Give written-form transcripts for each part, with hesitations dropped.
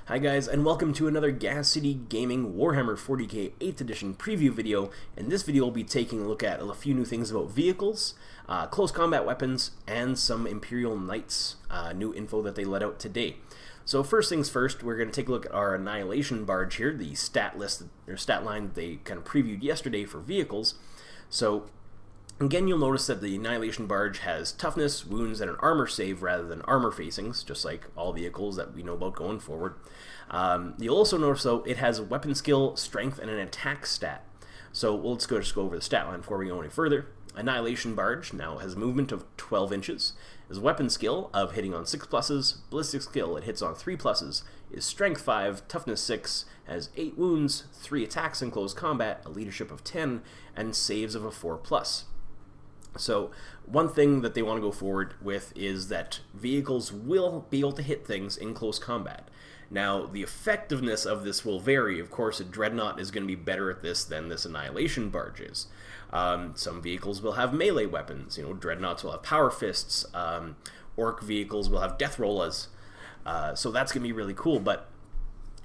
Hi guys, and welcome to another Gas City Gaming Warhammer 40k 8th edition preview video. In this video we'll be taking a look at a few new things about vehicles, close combat weapons, and some Imperial Knights new info that they let out today. So first things first, we're going to take a look at our Annihilation Barge here, the stat list, or stat line that they kind of previewed yesterday for vehicles. So again, you'll notice that the Annihilation Barge has toughness, wounds, and an armor save rather than armor facings, just like all vehicles that we know about going forward. You'll also notice, though, it has a weapon skill, strength, and an attack stat. So let's just go over the stat line before we go any further. Annihilation Barge now has movement of 12 inches, is weapon skill of hitting on 6 pluses, ballistic skill it hits on 3 pluses, is strength 5, toughness 6, has 8 wounds, 3 attacks in close combat, a leadership of 10, and saves of a 4+. So one thing that they want to go forward with is that vehicles will be able to hit things in close combat. Now, the effectiveness of this will vary. Of course, a Dreadnought is going to be better at this than this Annihilation Barge is. Some vehicles will have melee weapons. Dreadnoughts will have power fists. Orc vehicles will have death rollas. So that's going to be really cool. But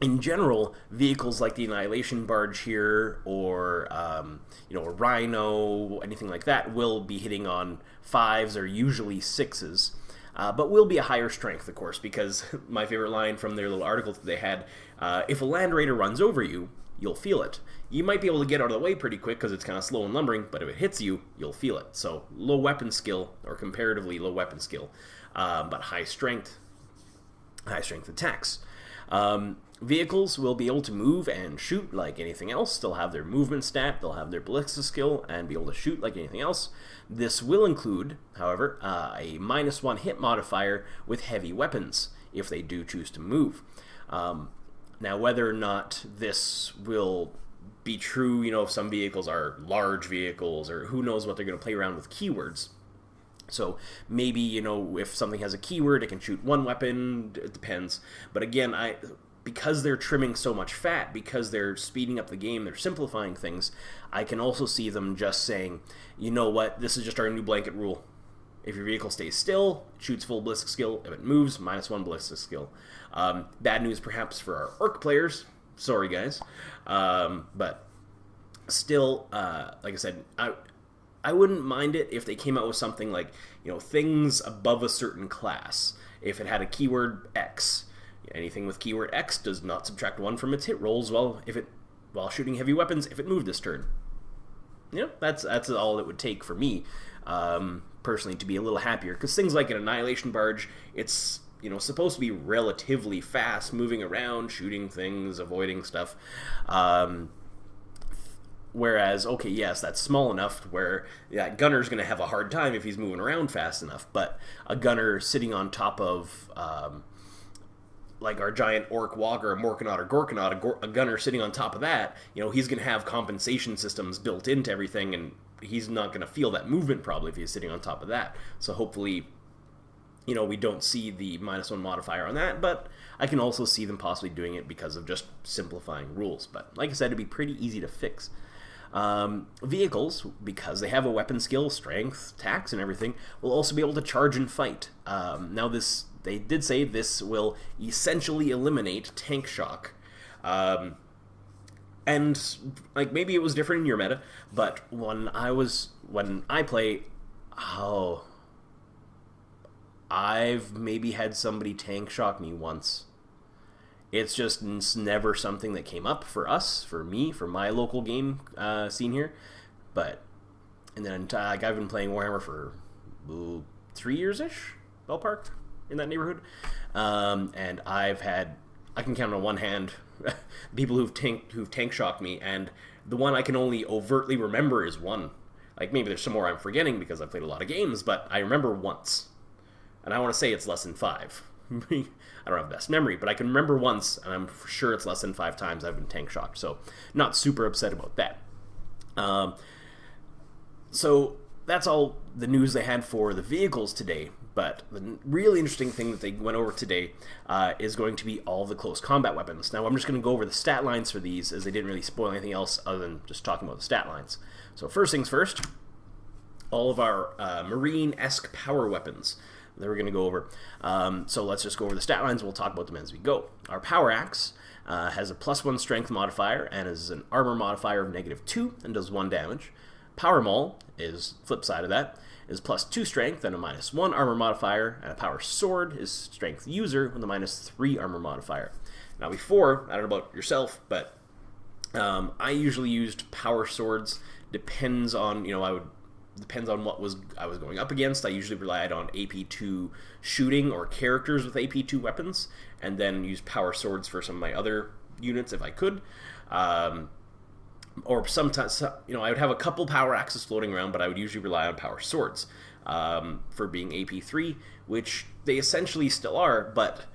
in general, vehicles like the Annihilation Barge here, or a Rhino, anything like that, will be hitting on 5s or usually 6s. But will be a higher strength, of course, because my favorite line from their little article that they had, if a Land Raider runs over you, you'll feel it. You might be able to get out of the way pretty quick because it's kind of slow and lumbering, but if it hits you, you'll feel it. So low weapon skill, or comparatively low weapon skill, but high strength attacks. Vehicles will be able to move and shoot like anything else. They'll have their movement stat, they'll have their ballistic skill, and be able to shoot like anything else. This will include, however, a -1 hit modifier with heavy weapons, if they do choose to move. Now, whether or not this will be true, if some vehicles are large vehicles, or who knows what they're going to play around with keywords. So maybe, if something has a keyword, it can shoot one weapon, it depends. But again, because they're trimming so much fat, because they're speeding up the game, they're simplifying things, I can also see them just saying, you know what, this is just our new blanket rule. If your vehicle stays still, it shoots full ballistic skill. If it moves, -1 ballistic skill. Bad news perhaps for our orc players. Sorry, guys. But still, like I said, I wouldn't mind it if they came out with something like, things above a certain class. If it had a keyword X, anything with keyword X does not subtract 1 from its hit rolls while shooting heavy weapons if it moved this turn. That's all it would take for me, personally, to be a little happier. Because things like an Annihilation Barge, it's supposed to be relatively fast, moving around, shooting things, avoiding stuff. Whereas, okay, yes, that's small enough where that gunner's going to have a hard time if he's moving around fast enough. But a gunner sitting on top of, like our giant Orc Walker, a Morkanaut or Gorkanaut, a gunner sitting on top of that, he's going to have compensation systems built into everything, and he's not going to feel that movement probably if he's sitting on top of that. So hopefully, we don't see the -1 modifier on that, but I can also see them possibly doing it because of just simplifying rules. But like I said, it'd be pretty easy to fix. Vehicles, because they have a weapon skill, strength, attacks, and everything, will also be able to charge and fight. Now they did say this will essentially eliminate tank shock. And like maybe it was different in your meta, but when I play, I've maybe had somebody tank shock me once. It's never something that came up for us, for me, for my local game scene here. And then I've been playing Warhammer for 3 years-ish, ballpark, in that neighborhood. And I can count on one hand people who've tank shocked me, and the one I can only overtly remember is one. Like maybe there's some more I'm forgetting because I've played a lot of games, but I remember once. And I want to say it's less than 5. I don't have the best memory, but I can remember once, and I'm for sure it's less than 5 times I've been tank shocked, so not super upset about that. So that's all the news they had for the vehicles today, but the really interesting thing that they went over today is going to be all the close combat weapons. Now I'm just going to go over the stat lines for these, as they didn't really spoil anything else other than just talking about the stat lines. So first things first, all of our Marine-esque power weapons. that we're going to go over. So let's just go over the stat lines. We'll talk about them as we go. Our Power Axe has a +1 strength modifier and is an armor modifier of -2 and does 1 damage. Power Maul is flip side of that, is +2 strength and a -1 armor modifier, and a Power Sword is strength user with a -3 armor modifier. Now before, I don't know about yourself, but I usually used Power Swords. Depends on, depends on what I was going up against. I usually relied on AP2 shooting or characters with AP2 weapons, and then used Power Swords for some of my other units if I could. Or sometimes, I would have a couple Power Axes floating around, but I would usually rely on Power Swords for being AP3, which they essentially still are, but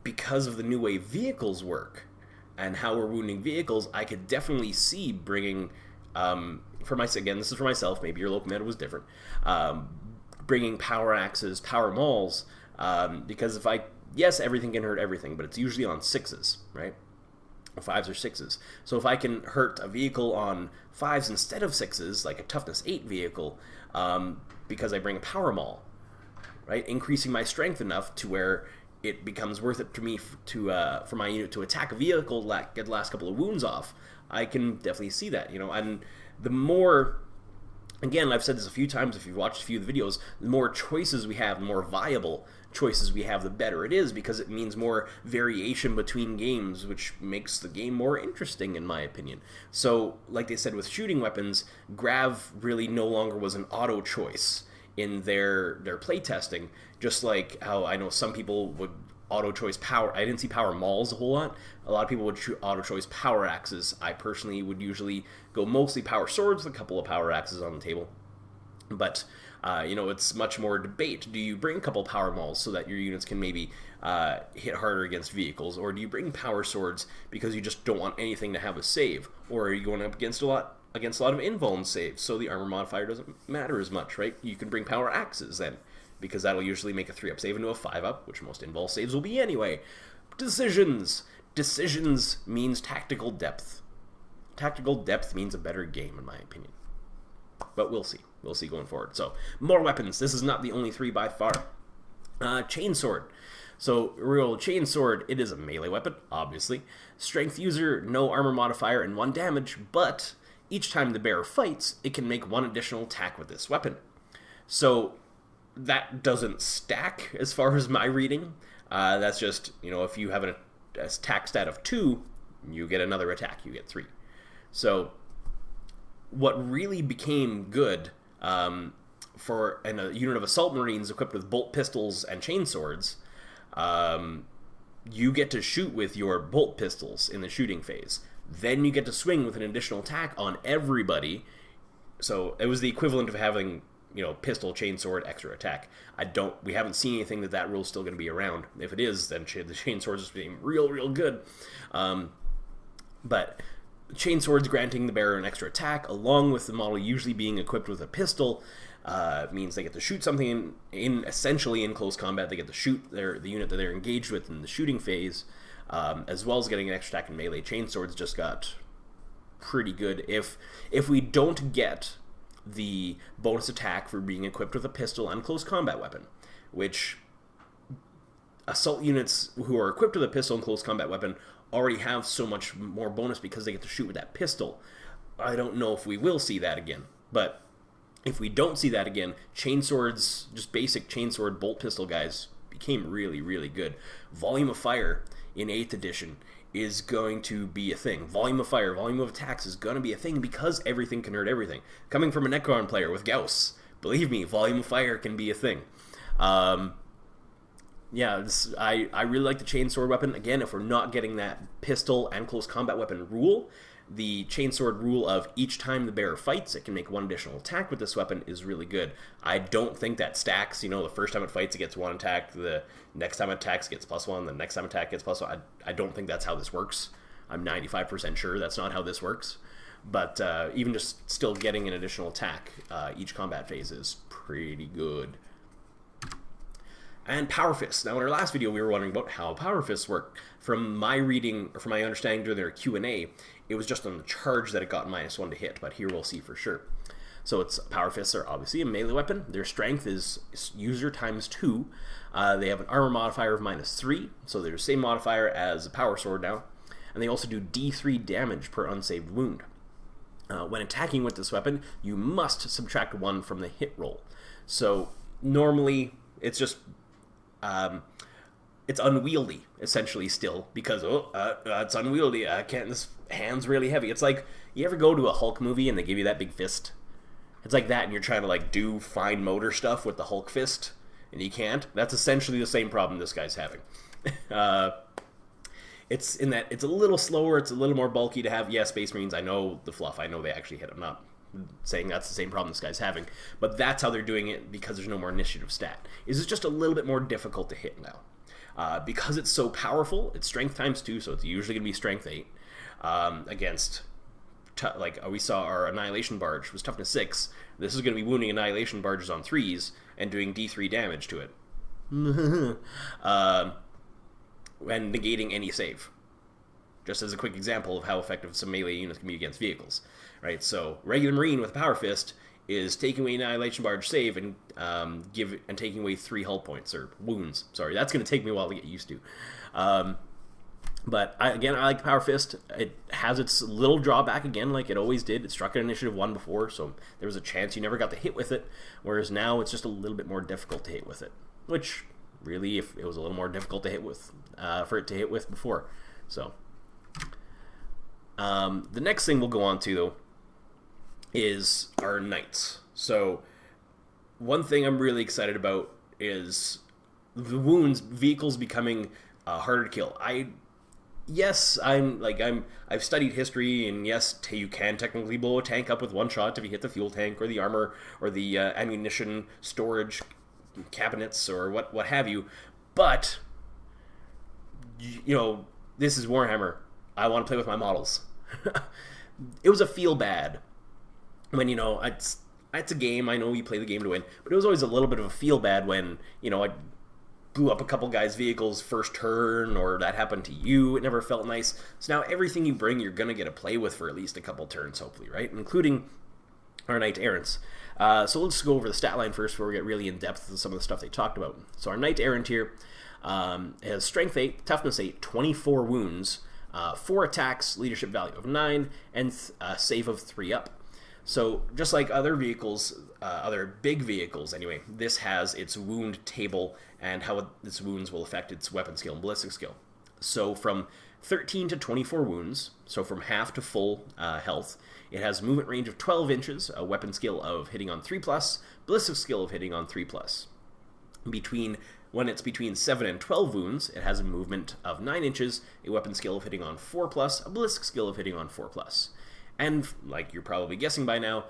because of the new way vehicles work and how we're wounding vehicles, I could definitely see bringing, again, this is for myself, maybe your local meta was different, bringing Power Axes, Power Mauls, because yes, everything can hurt everything, but it's usually on 6s, right? 5s or 6s. So if I can hurt a vehicle on 5s instead of 6s, like a toughness 8 vehicle, because I bring a Power Maul, right? Increasing my strength enough to where it becomes worth it to me for my unit to attack a vehicle, get the last couple of wounds off. I can definitely see that, and the more, again, I've said this a few times if you've watched a few of the videos, the more choices we have, the more viable choices we have, the better it is, because it means more variation between games, which makes the game more interesting, in my opinion. So, like they said with shooting weapons, Grav really no longer was an auto choice in their playtesting, just like how I know some people would auto-choice power. I didn't see Power Mauls a whole lot. A lot of people would auto-choice Power Axes. I personally would usually go mostly Power Swords with a couple of Power Axes on the table. But, it's much more debate. Do you bring a couple Power Mauls so that your units can maybe hit harder against vehicles? Or do you bring Power Swords because you just don't want anything to have a save? Or are you going up against a lot of invuln saves, so the armor modifier doesn't matter as much, right? You can bring Power Axes then, because that'll usually make a 3-up save into a 5-up, which most invul saves will be anyway. Decisions. Decisions means tactical depth. Tactical depth means a better game, in my opinion. But we'll see. We'll see going forward. So, more weapons. This is not the only 3 by far. Chainsword. So, real Chainsword, it is a melee weapon, obviously. Strength user, no armor modifier, and 1 damage, but each time the bearer fights, it can make 1 additional attack with this weapon. So, that doesn't stack as far as my reading. That's just, if you have an attack stat of 2, you get another attack, you get 3. So what really became good for a unit of assault marines equipped with bolt pistols and chainswords, you get to shoot with your bolt pistols in the shooting phase. Then you get to swing with an additional attack on everybody. So it was the equivalent of having, pistol, chainsword, extra attack. We haven't seen anything that rule's still going to be around. If it is, then the chainsword's just being real good. But chainswords granting the bearer an extra attack, along with the model usually being equipped with a pistol, means they get to shoot something essentially in close combat. They get to shoot the unit that they're engaged with in the shooting phase, as well as getting an extra attack in melee. Chainswords just got pretty good. If we don't get the bonus attack for being equipped with a pistol and close combat weapon, which assault units who are equipped with a pistol and close combat weapon already have so much more bonus because they get to shoot with that pistol. I don't know if we will see that again, but if we don't see that again, chainswords, just basic chainsword bolt pistol guys, became really good. Volume of fire in 8th edition is going to be a thing. Volume of fire, volume of attacks is going to be a thing because everything can hurt everything. Coming from a Necron player with Gauss, believe me, volume of fire can be a thing. I really like the chainsword weapon. Again, if we're not getting that pistol and close combat weapon rule, the chainsword rule of each time the bearer fights, it can make 1 additional attack with this weapon is really good. I don't think that stacks. The first time it fights, it gets 1 attack. The next time it attacks, it gets +1. The next time it attacks, it gets +1. I don't think that's how this works. I'm 95% sure that's not how this works. But even just still getting an additional attack each combat phase is pretty good. And Power Fists. Now, in our last video, we were wondering about how Power Fists work. From my reading, or from my understanding during their Q&A, it was just on the charge that it got -1 to hit, but here we'll see for sure. So its power fists are obviously a melee weapon. Their strength is user times 2. They have an armor modifier of -3, so they're the same modifier as a power sword now. And they also do D3 damage per unsaved wound. When attacking with this weapon, you must subtract 1 from the hit roll. So normally it's just it's unwieldy essentially still, because it's unwieldy. I can't. This hand's really heavy. It's like, you ever go to a Hulk movie and they give you that big fist? It's like that, and you're trying to like do fine motor stuff with the Hulk fist, and you can't. That's essentially the same problem this guy's having. It's in that it's a little slower, it's a little more bulky to have. Yes, Space Marines, I know the fluff, I know they actually hit. I'm not saying that's the same problem this guy's having, but that's how they're doing it, because there's no more initiative stat. Is it's just a little bit more difficult to hit now. Because it's so powerful, it's strength times 2, so it's usually going to be strength 8. Against, like we saw our Annihilation Barge was toughness 6. This is going to be wounding Annihilation Barges on 3s and doing D3 damage to it. And negating any save. Just as a quick example of how effective some melee units can be against vehicles. Right, so regular Marine with a Power Fist is taking away Annihilation Barge save and taking away 3 hull points, or wounds. Sorry, that's going to take me a while to get used to. But I like Power Fist. It has its little drawback again, like it always did. It struck at initiative 1 before, so there was a chance you never got to hit with it, whereas now it's just a little bit more difficult to hit with it. Which, really, if it was a little more difficult to hit with, for it to hit with before. So, the next thing we'll go on to, though, is our Knights. So, one thing I'm really excited about is the wounds, vehicles becoming harder to kill. I've studied history, and yes, you can technically blow a tank up with one shot if you hit the fuel tank or the armor or the ammunition storage cabinets or what have you. But this is Warhammer. I want to play with my models. It was a feel bad when it's a game. I know you play the game to win, but it was always a little bit of a feel bad when I blew up a couple guys' vehicles first turn, or that happened to you. It never felt nice. So now everything you bring, you're going to get to play with for at least a couple turns, hopefully, right? Including our Knight Errants. So let's go over the stat line first before we get really in depth with some of the stuff they talked about. So our Knight Errant here has Strength 8, Toughness 8, 24 wounds, 4 attacks, leadership value of 9, and a save of 3 up. So just like other vehicles, other big vehicles anyway, this has its wound table and how its wounds will affect its weapon skill and ballistic skill. So from 13 to 24 wounds, so from half to full health, it has movement range of 12 inches, a weapon skill of hitting on 3+, ballistic skill of hitting on 3+. When it's between 7 and 12 wounds, it has a movement of 9 inches, a weapon skill of hitting on 4+, a ballistic skill of hitting on 4+. And, like you're probably guessing by now,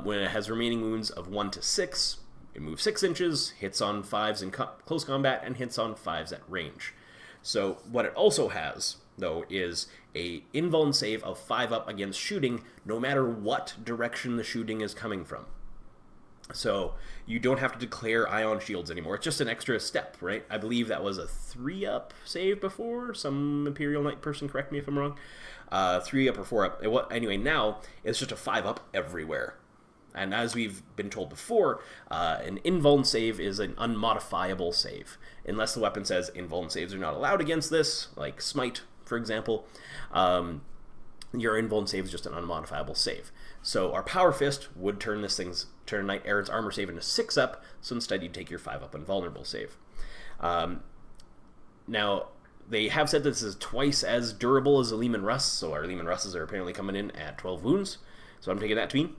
when it has remaining wounds of 1 to 6, it moves 6 inches, hits on 5s in close combat, and hits on 5s at range. So what it also has, though, is a invuln save of 5 up against shooting, no matter what direction the shooting is coming from. So you don't have to declare ion shields anymore. It's just an extra step, right? I believe that was a 3 up save before. Some Imperial Knight person, correct me if I'm wrong. 3 up or 4 up. Anyway, now it's just a 5 up everywhere. And as we've been told before, an invuln save is an unmodifiable save. Unless the weapon says invuln saves are not allowed against this, like Smite, for example, your invuln save is just an unmodifiable save. So our Power Fist would turn Knight Errant's armor save into 6 up, so instead you take your 5 up invulnerable save. Now, they have said this is twice as durable as a Leman Russ, so our Leman Russes are apparently coming in at 12 wounds, so I'm taking that to mean.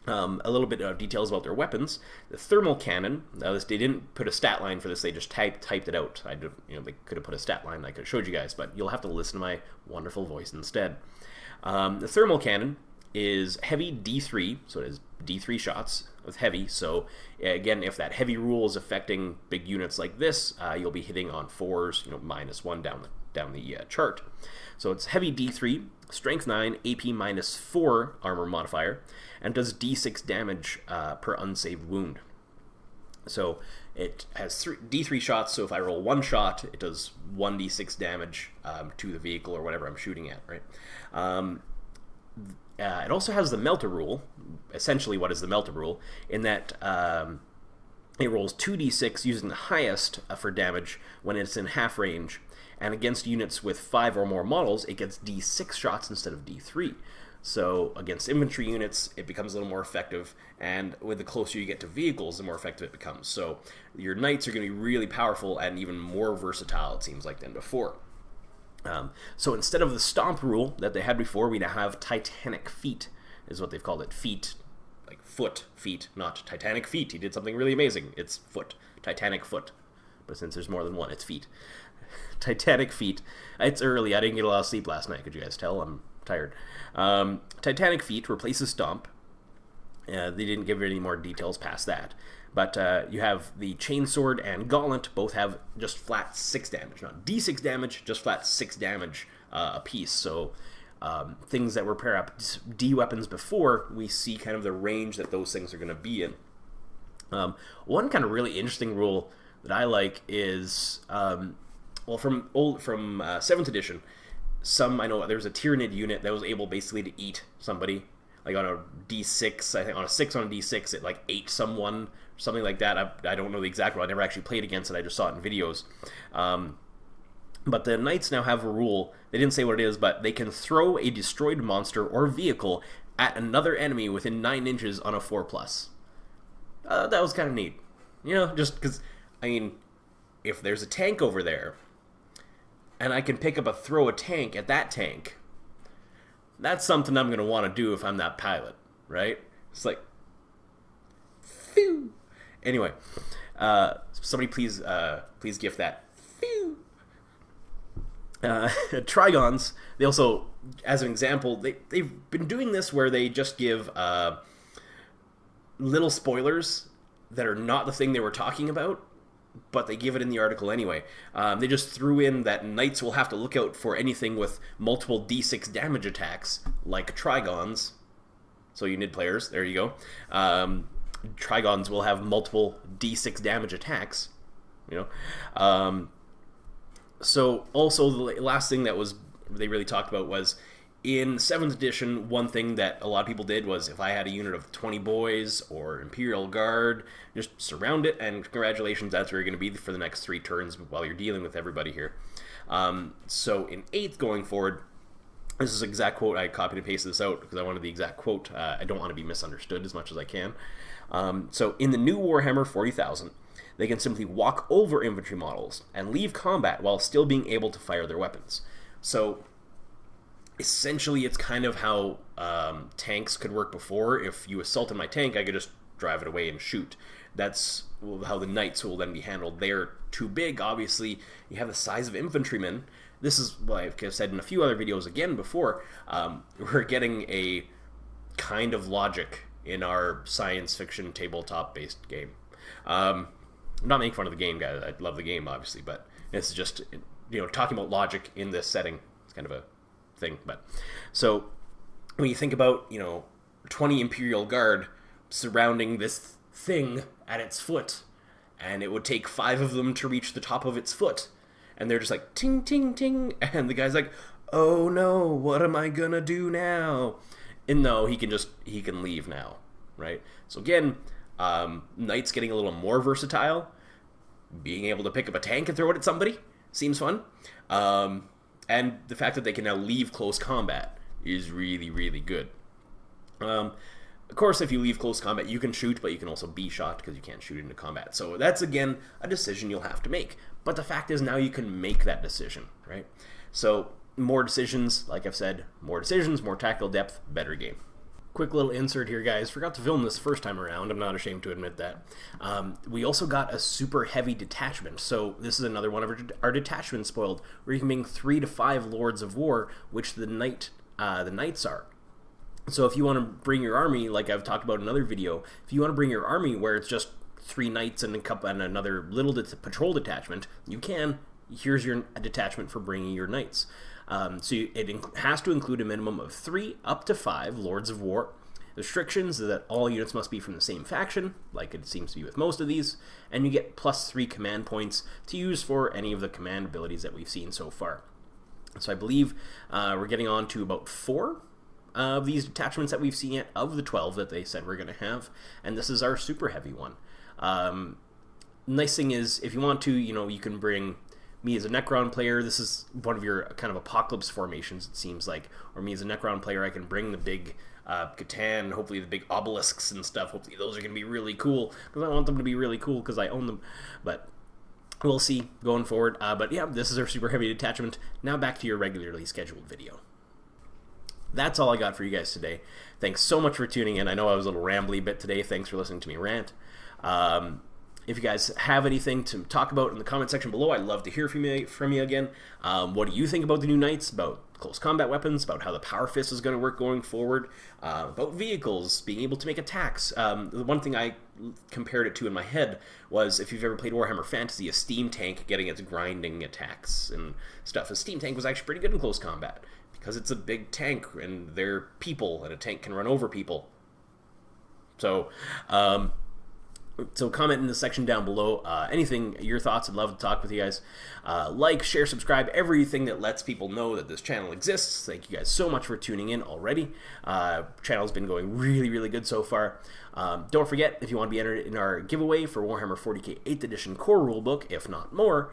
A little bit of details about their weapons. The thermal cannon. Now, they didn't put a stat line for this. They just typed it out. They could have put a stat line. I could have showed you guys, but you'll have to listen to my wonderful voice instead. The thermal cannon is heavy D3, so it is D3 shots with heavy. So again, if that heavy rule is affecting big units like this, you'll be hitting on 4s, -1 down the chart. So it's heavy D3, strength 9, AP -4 armor modifier, and does D6 damage per unsaved wound. So it has D3 shots, so if I roll 1 shot, it does 1d6 damage to the vehicle or whatever I'm shooting at, right? it also has the Melter rule. Essentially, what is the Melter rule? In that it rolls 2d6 using the highest for damage when it's in half range, and against units with 5 or more models, it gets d6 shots instead of d3. So against infantry units, it becomes a little more effective, and with the closer you get to vehicles, the more effective it becomes. So your knights are going to be really powerful and even more versatile, it seems like, than before. So instead of the stomp rule that they had before, we now have Titanic feet, is what they've called it. Feet, like foot, feet, not Titanic feet. He did something really amazing. It's foot, Titanic foot. But since there's more than one, it's feet. Titanic feet. It's early. I didn't get a lot of sleep last night. Could you guys tell? I'm tired. Titanic feet replaces stomp. They didn't give any more details past that. But you have the chainsword and gauntlet both have just flat 6 damage. Not d6 damage, just flat 6 damage a piece. So things that were pair up D weapons before, we see kind of the range that those things are going to be in. One kind of really interesting rule that I like is, well, from 7th edition, I know there was a Tyranid unit that was able basically to eat somebody. Like on a d6, I think on a 6 on a d6, it like ate someone, something like that. I don't know the exact rule. I never actually played against it. I just saw it in videos. But the knights now have a rule. They didn't say what it is, but they can throw a destroyed monster or vehicle at another enemy within 9 inches on a 4+. That was kind of neat. You know, just because, I mean, if there's a tank over there, and I can pick up throw a tank at that tank, that's something I'm going to want to do if I'm that pilot, right? It's like, phew. Anyway, somebody please gift that. Phew. Trigons, they also, as an example, they've been doing this where they just give little spoilers that are not the thing they were talking about, but they give it in the article anyway. They just threw in that knights will have to look out for anything with multiple d6 damage attacks, like Trigons. So you NID players, there you go. Trigons will have multiple d6 damage attacks, you know. So also the last thing that they really talked about was, in 7th edition, one thing that a lot of people did was, if I had a unit of 20 boys or Imperial Guard, just surround it, and congratulations, that's where you're going to be for the next 3 turns while you're dealing with everybody here. So in 8th going forward, this is an exact quote. I copied and pasted this out because I wanted the exact quote. I don't want to be misunderstood as much as I can. So in the new Warhammer 40,000, they can simply walk over infantry models and leave combat while still being able to fire their weapons. So essentially, it's kind of how tanks could work before. If you assaulted my tank, I could just drive it away and shoot. That's how the knights will then be handled. They're too big, obviously. You have the size of infantrymen. This is what I've said in a few other videos again before. We're getting a kind of logic in our science fiction tabletop-based game. I'm not making fun of the game, guys. I love the game, obviously, but it's just, you know, talking about logic in this setting. It's kind of a thing. But so when you think about, you know, 20 Imperial Guard surrounding this thing at its foot, and it would take 5 of them to reach the top of its foot, and they're just like ting ting ting, and the guy's like, oh no, what am I gonna do now? And no, he can leave now, right? So again, knights getting a little more versatile, being able to pick up a tank and throw it at somebody seems fun. And the fact that they can now leave close combat is really, really good. Of course, if you leave close combat, you can shoot, but you can also be shot because you can't shoot into combat. So that's, again, a decision you'll have to make. But the fact is now you can make that decision, right? So more decisions, like I've said, more decisions, more tactical depth, better game. Quick little insert here, guys. Forgot to film this first time around. I'm not ashamed to admit that. We also got a super heavy detachment. So this is another one of our detachments spoiled, where you can bring 3 to 5 Lords of War, which the knights are. So if you want to bring your army, like I've talked about in another video, if you want to bring your army where it's just 3 knights and another little patrol detachment, you can. Here's your detachment for bringing your knights. So it has to include a minimum of 3 up to 5 Lords of War. The restrictions is that all units must be from the same faction, like it seems to be with most of these, and you get +3 command points to use for any of the command abilities that we've seen so far. So I believe we're getting on to about 4 of these detachments that we've seen yet, of the 12 that they said we're going to have, and this is our super heavy one. Nice thing is, if you want to, you can bring me as a Necron player. This is one of your kind of apocalypse formations, it seems like. Or me as a Necron player, I can bring the big Catan, hopefully the big obelisks and stuff. Hopefully those are going to be really cool, because I want them to be really cool because I own them. But we'll see going forward. But yeah, this is our super heavy detachment. Now back to your regularly scheduled video. That's all I got for you guys today. Thanks so much for tuning in. I know I was a little rambly bit today. Thanks for listening to me rant. If you guys have anything to talk about in the comment section below, I'd love to hear from you again. What do you think about the new knights, about close combat weapons, about how the Power Fist is going to work going forward, about vehicles, being able to make attacks? The one thing I compared it to in my head was, if you've ever played Warhammer Fantasy, a steam tank getting its grinding attacks and stuff. A steam tank was actually pretty good in close combat, because it's a big tank, and they're people, and a tank can run over people. So comment in the section down below. Anything, your thoughts, I'd love to talk with you guys. Like, share, subscribe, everything that lets people know that this channel exists. Thank you guys so much for tuning in already. Channel's been going really, really good so far. Don't forget, if you want to be entered in our giveaway for Warhammer 40k 8th edition core rulebook, if not more,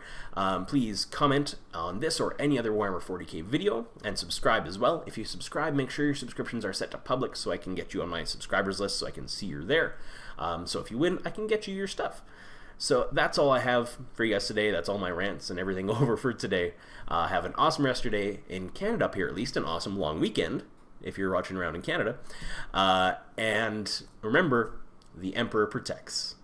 please comment on this or any other Warhammer 40k video, and subscribe as well. If you subscribe, make sure your subscriptions are set to public so I can get you on my subscribers list, so I can see you're there. So if you win, I can get you your stuff. So that's all I have for you guys today. That's all my rants and everything over for today. Have an awesome rest of your day in Canada up here, at least an awesome long weekend if you're watching around in Canada. And remember, the Emperor protects.